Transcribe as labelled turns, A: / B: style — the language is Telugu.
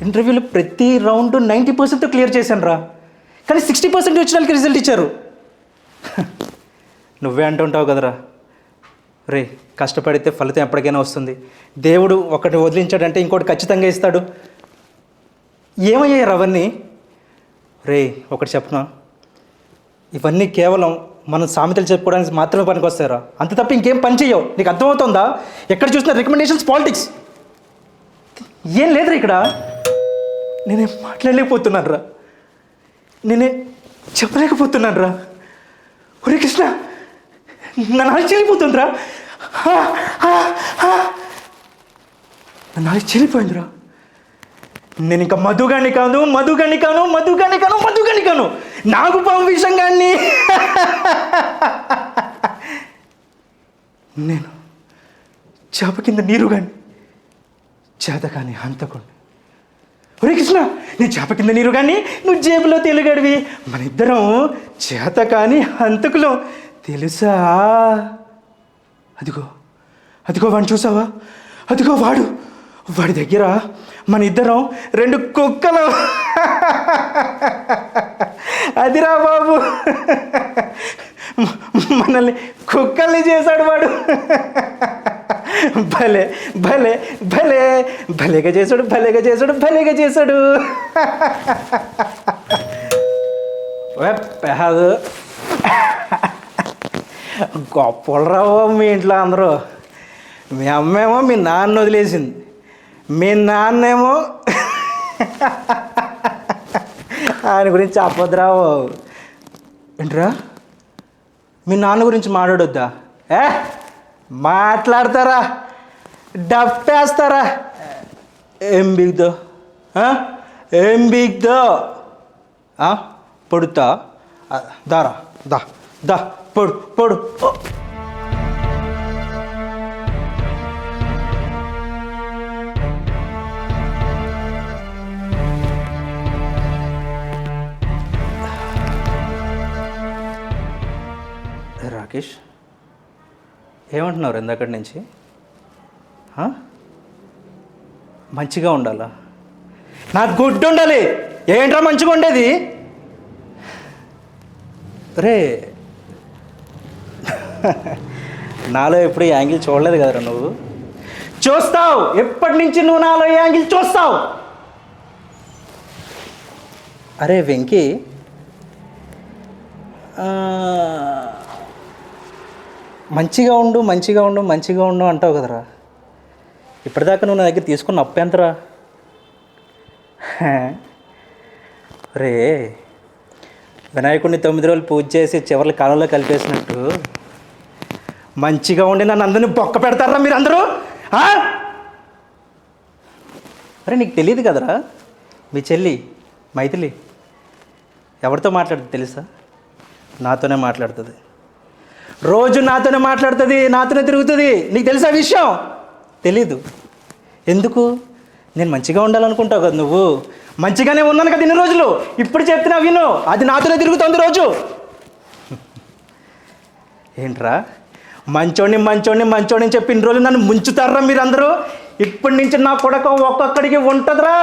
A: ఇంటర్వ్యూలో ప్రతి రౌండ్ 90%తో క్లియర్ చేశాను రా, కానీ 60% వచ్చిన వాళ్ళకి రిజల్ట్ ఇచ్చారు. నువ్వే అంటుంటావు కదరా, రే కష్టపడితే ఫలితం ఎప్పటికైనా వస్తుంది, దేవుడు ఒకటి వదిలించాడంటే ఇంకోటి ఖచ్చితంగా ఇస్తాడు. ఏమయ్యాయి అవన్నీ? రే ఒకటి చెప్పనా, ఇవన్నీ కేవలం మనం సామెతలు చెప్పుకోవడానికి మాత్రమే పనికొస్తారా, అంత తప్ప ఇంకేం పని చెయ్యవు. నీకు అర్థమవుతుందా? ఎక్కడ చూసినా రికమెండేషన్స్, పాలిటిక్స్, ఏం లేదురా ఇక్కడ. నేనేం మాట్లాడలేకపోతున్నాను రా, నేనే చెప్పలేకపోతున్నాను రా. ఒరే కృష్ణ, నా నాలుగు చెల్లిపోతుందిరా, నా నాలుగు చెల్లిపోయిందిరా. నేను ఇంకా మధుగాని కాను, నాకు పాము విషంగాన్ని. నేను చేప కింద నీరు కానీ, చేత కానీ హంతకుండా. ఒరే కృష్ణ, నేను చేప కింద నీరు కానీ, నువ్వు జేబులో తెలుగడివి, మన ఇద్దరం చేత కానీ హంతకులం, తెలుసా? అదిగో వాడిని చూసావా? అదిగో వాడి దగ్గర మన ఇద్దరం 2 కుక్కలు. అదిరా బాబు, మనల్ని కుక్కల్ని చేశాడు వాడు. భలేగా చేశాడు. పెహదు గొప్పలు రావు మీ ఇంట్లో అందరూ. మీ అమ్మేమో మీ నాన్న వదిలేసింది, మీ నాన్నేమో ఆయన గురించి చెప్పొద్దురావు. ఏంట్రా, మీ నాన్న గురించి మాట్లాడొద్దా? మాట్లాడతారా, డప్పేస్తారా? ఏం బిగ్దో పొడుతా? దారా దా పొడు. రాకేష్, ఏమంటున్నారు ఇందాకటి నుంచి? మంచిగా ఉండాలా? నాకు గుడ్డు ఉండాలి. ఏంట్రా మంచిగా ఉండేది? రే, నాలో ఎప్పుడు ఈ యాంగిల్ చూడలేదు కదరా. నువ్వు చూస్తావు, ఎప్పటి నుంచి నువ్వు నాలో ఈ యాంగిల్ చూస్తావు. అరే వెంకీ, మంచిగా ఉండు అంటావు కదరా. ఇప్పటిదాకా నువ్వు నా దగ్గర తీసుకున్న అప్పు ఎంతరా? రే, వినాయకుడిని 9 రోజులు పూజ చేసి చివరి కాలంలో కలిపేసినట్టు మంచిగా ఉండి నన్ను అందరినీ బొక్క పెడతారా మీరు అందరూ? అరే నీకు తెలియదు కదరా, మీ చెల్లి మైథిలి ఎవరితో మాట్లాడుతుంది తెలుసా? నాతోనే మాట్లాడుతుంది, రోజు నాతోనే మాట్లాడుతుంది, నాతోనే తిరుగుతుంది. నీకు తెలుసా విషయం? తెలీదు. ఎందుకు? నేను మంచిగా ఉండాలనుకుంటావు కదా నువ్వు. మంచిగానే ఉన్నాను కదా ఇన్ని రోజులు, ఇప్పుడు చెప్తున్నా విను, అది నాతోనే తిరుగుతుంది రోజు. ఏంట్రా, మంచోడిని చెప్పి ఇన్ని రోజులు నన్ను ముంచుతారా మీరందరూ? ఇప్పటి నుంచి నా కొడక ఒక్కొక్కడికి ఉంటుందిరా.